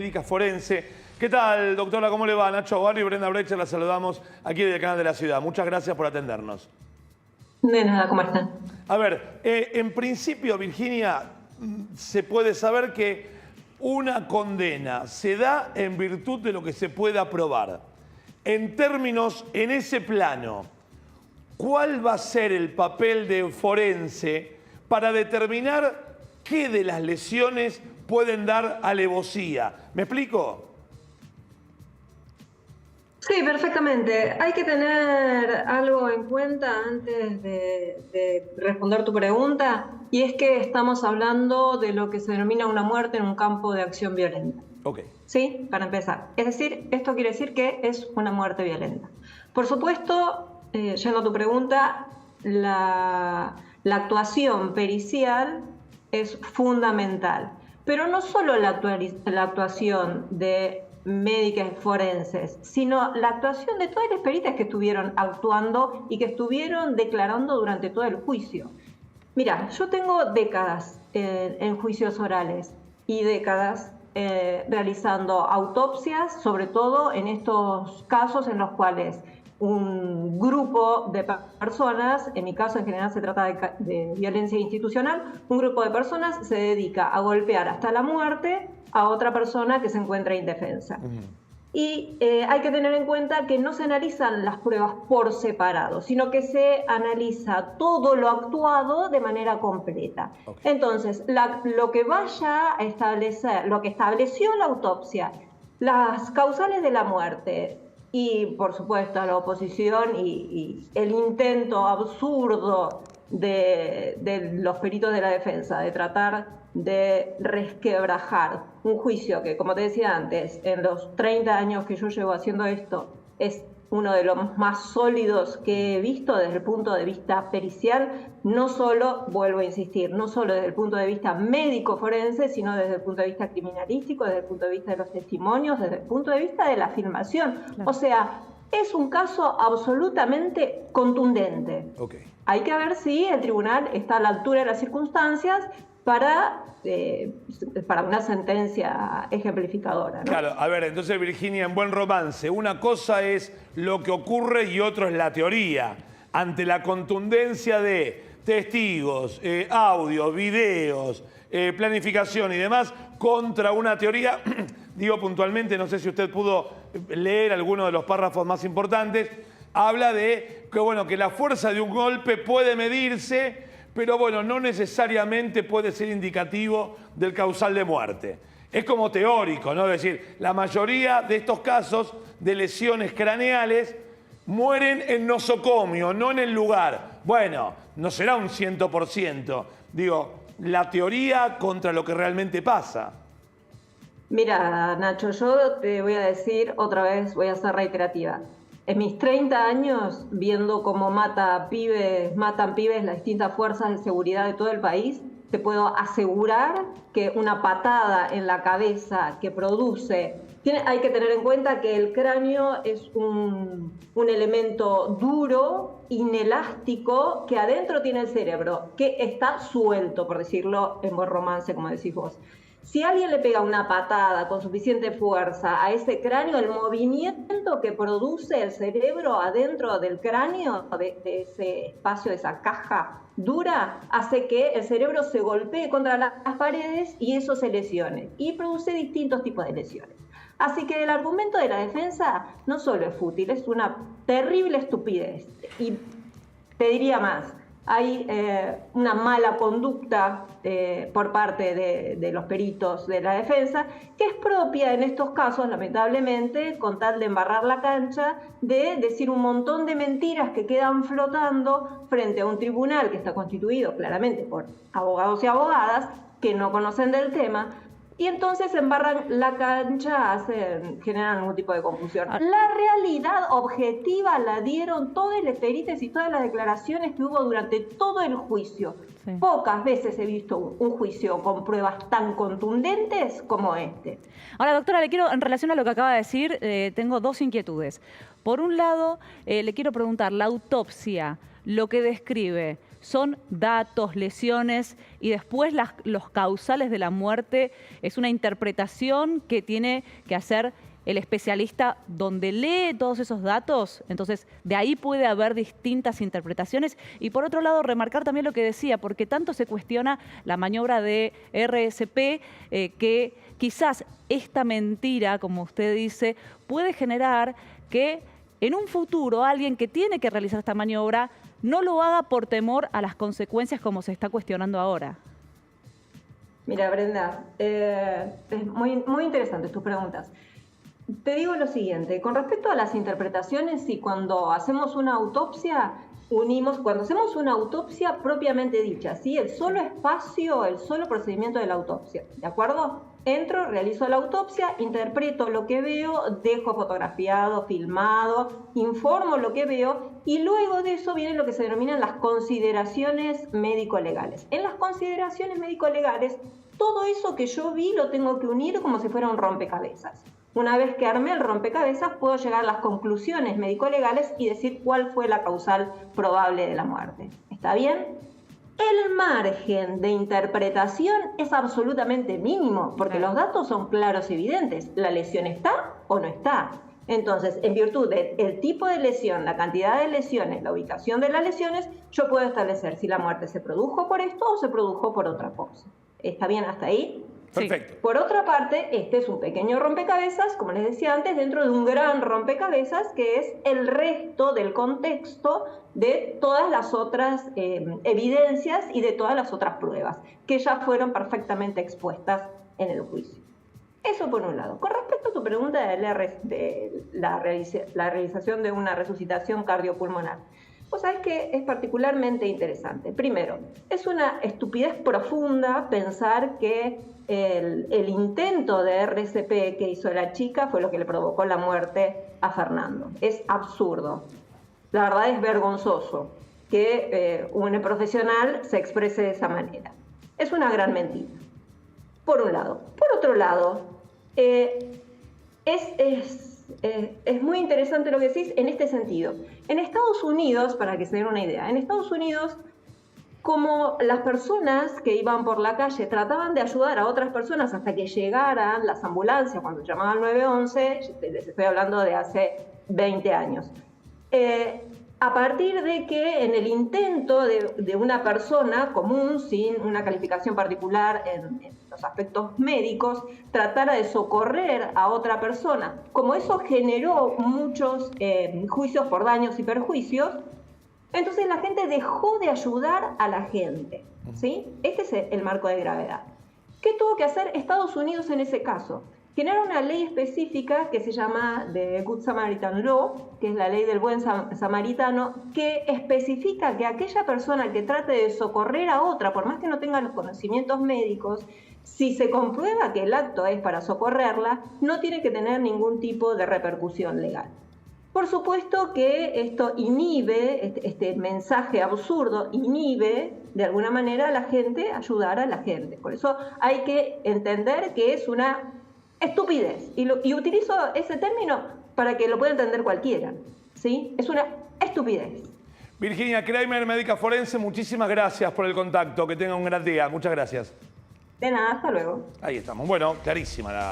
Médica forense. ¿Qué tal, doctora? ¿Cómo le va? Nacho Barrio y Brenda Brecher, la saludamos aquí del Canal de la Ciudad. Muchas gracias por atendernos. De nada, ¿cómo están? A ver, en principio, Virginia, se puede saber que una condena se da en virtud de lo que se pueda probar. En términos, en ese plano, ¿cuál va a ser el papel de forense para determinar qué de las lesiones pueden dar alevosía? ¿Me explico? Sí, perfectamente. Hay que tener algo en cuenta antes de responder tu pregunta, y es que estamos hablando de lo que se denomina una muerte en un campo de acción violenta. Ok. ¿Sí? Para empezar. Es decir, esto quiere decir que es una muerte violenta. Por supuesto, yendo a tu pregunta, la actuación pericial es fundamental. Pero no solo la actuación de médicas forenses, sino la actuación de todas las peritas que estuvieron actuando y que estuvieron declarando durante todo el juicio. Mira, yo tengo décadas en juicios orales y décadas realizando autopsias, sobre todo en estos casos en los cuales un grupo de personas, en mi caso en general se trata de violencia institucional, un grupo de personas se dedica a golpear hasta la muerte a otra persona que se encuentra indefensa. Y hay que tener en cuenta que no se analizan las pruebas por separado, sino que se analiza todo lo actuado de manera completa. Okay. Entonces, lo que vaya a establecer, lo que estableció la autopsia, las causales de la muerte, y por supuesto la oposición y el intento absurdo de los peritos de la defensa de tratar de resquebrajar un juicio que, como te decía antes, en los 30 años que yo llevo haciendo esto, es uno de los más sólidos que he visto desde el punto de vista pericial, no solo, vuelvo a insistir, no solo desde el punto de vista médico forense, sino desde el punto de vista criminalístico, desde el punto de vista de los testimonios, desde el punto de vista de la filmación. Claro. O sea, es un caso absolutamente contundente. Okay. Hay que ver si el tribunal está a la altura de las circunstancias para una sentencia ejemplificadora, ¿no? Claro, a ver, entonces Virginia, en buen romance, una cosa es lo que ocurre y otro es la teoría. Ante la contundencia de testigos, audios, videos, planificación y demás, contra una teoría, digo puntualmente, no sé si usted pudo leer alguno de los párrafos más importantes, habla de que, bueno, que la fuerza de un golpe puede medirse, pero bueno, no necesariamente puede ser indicativo del causal de muerte. Es como teórico, ¿no? Es decir, la mayoría de estos casos de lesiones craneales mueren en nosocomio, no en el lugar. Bueno, no será un 100%. Digo, la teoría contra lo que realmente pasa. Mira, Nacho, yo te voy a decir otra vez, voy a ser reiterativa. En mis 30 años, viendo cómo matan pibes las distintas fuerzas de seguridad de todo el país, te puedo asegurar que una patada en la cabeza que produce... hay que tener en cuenta que el cráneo es un elemento duro, inelástico, que adentro tiene el cerebro, que está suelto, por decirlo en buen romance, como decís vos. Si alguien le pega una patada con suficiente fuerza a ese cráneo, el movimiento que produce el cerebro adentro del cráneo, de ese espacio, de esa caja dura, hace que el cerebro se golpee contra las paredes y eso se lesione. Y produce distintos tipos de lesiones. Así que el argumento de la defensa no solo es fútil, es una terrible estupidez. Y te diría más. Hay una mala conducta por parte de los peritos de la defensa, que es propia en estos casos, lamentablemente, con tal de embarrar la cancha, de decir un montón de mentiras que quedan flotando frente a un tribunal que está constituido claramente por abogados y abogadas que no conocen del tema, y entonces embarran la cancha, generan algún tipo de confusión. La realidad objetiva la dieron todas las peritas y todas las declaraciones que hubo durante todo el juicio. Sí. Pocas veces he visto un juicio con pruebas tan contundentes como este. Ahora, doctora, le quiero, en relación a lo que acaba de decir, tengo dos inquietudes. Por un lado, le quiero preguntar, la autopsia, lo que describe, son datos, lesiones y después los causales de la muerte es una interpretación que tiene que hacer el especialista donde lee todos esos datos. Entonces, de ahí puede haber distintas interpretaciones. Y por otro lado, remarcar también lo que decía, porque tanto se cuestiona la maniobra de RSP, que quizás esta mentira, como usted dice, puede generar que en un futuro alguien que tiene que realizar esta maniobra no lo haga por temor a las consecuencias como se está cuestionando ahora. Mira, Brenda, es muy interesantes tus preguntas. Te digo lo siguiente, con respecto a las interpretaciones, y cuando hacemos una autopsia, cuando hacemos una autopsia propiamente dicha, ¿sí? El solo espacio, el solo procedimiento de la autopsia, ¿de acuerdo? Entro, realizo la autopsia, interpreto lo que veo, dejo fotografiado, filmado, informo lo que veo y luego de eso vienen lo que se denominan las consideraciones médico-legales. En las consideraciones médico-legales, todo eso que yo vi lo tengo que unir como si fuera un rompecabezas. Una vez que armé el rompecabezas, puedo llegar a las conclusiones médico-legales y decir cuál fue la causal probable de la muerte. ¿Está bien? El margen de interpretación es absolutamente mínimo, porque los datos son claros y evidentes. ¿La lesión está o no está? Entonces, en virtud del tipo de lesión, la cantidad de lesiones, la ubicación de las lesiones, yo puedo establecer si la muerte se produjo por esto o se produjo por otra cosa. ¿Está bien hasta ahí? Perfecto. Por otra parte, este es un pequeño rompecabezas, como les decía antes, dentro de un gran rompecabezas que es el resto del contexto de todas las otras evidencias y de todas las otras pruebas que ya fueron perfectamente expuestas en el juicio. Eso por un lado. Con respecto a tu pregunta de la realización de una resucitación cardiopulmonar, vos sabés que es particularmente interesante. Primero, es una estupidez profunda pensar que el intento de RCP que hizo la chica fue lo que le provocó la muerte a Fernando. Es absurdo. La verdad es vergonzoso que un profesional se exprese de esa manera. Es una gran mentira, por un lado. Por otro lado, es muy interesante lo que decís en este sentido. En Estados Unidos, para que se den una idea, en Estados Unidos, como las personas que iban por la calle trataban de ayudar a otras personas hasta que llegaran las ambulancias, cuando llamaban al 911, les estoy hablando de hace 20 años, a partir de que en el intento de una persona común, sin una calificación particular en los aspectos médicos, tratara de socorrer a otra persona, como eso generó muchos juicios por daños y perjuicios, entonces la gente dejó de ayudar a la gente, ¿sí? Este es el marco de gravedad. ¿Qué tuvo que hacer Estados Unidos en ese caso? Generar una ley específica que se llama The Good Samaritan Law, que es la ley del buen samaritano, que especifica que aquella persona que trate de socorrer a otra, por más que no tenga los conocimientos médicos, si se comprueba que el acto es para socorrerla, no tiene que tener ningún tipo de repercusión legal. Por supuesto que esto inhibe, este mensaje absurdo inhibe de alguna manera a la gente, ayudar a la gente. Por eso hay que entender que es una estupidez. Y utilizo ese término para que lo pueda entender cualquiera, ¿sí? Es una estupidez. Virginia Kramer, médica forense, muchísimas gracias por el contacto. Que tenga un gran día. Muchas gracias. De nada, hasta luego. Ahí estamos. Bueno, clarísima la...